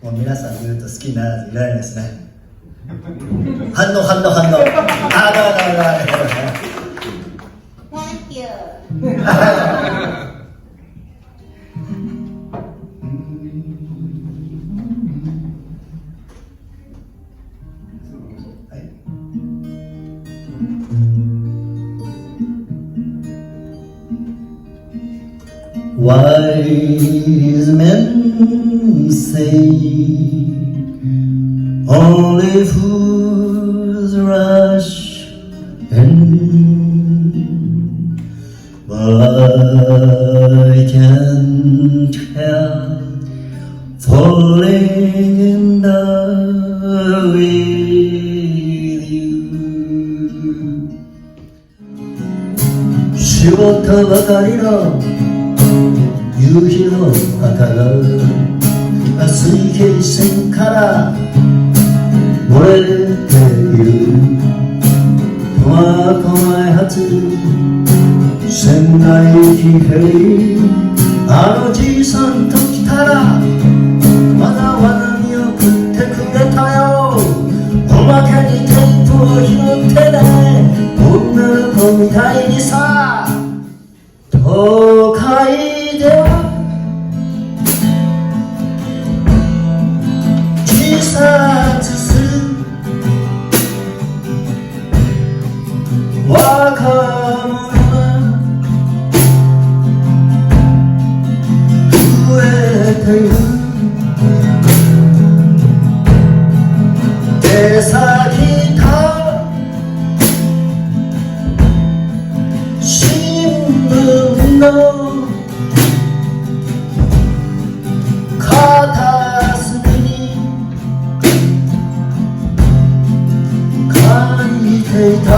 もう皆さん言うと好きにならずいられないですね。反応。あ、だ。Thank you. Wise men say only fools rush in, but I can't help falling in love with you. 絞ったばかりの夕日の赤が水平線から漏れている。苫小牧発仙台行きフェリー、あのじいさんと来たらわざわざ見送ってくれたよ。おまけにテープを拾ってね、女の子みたいにさ。都会では自殺する若者が増えている。出先から新聞の片隅に書いていた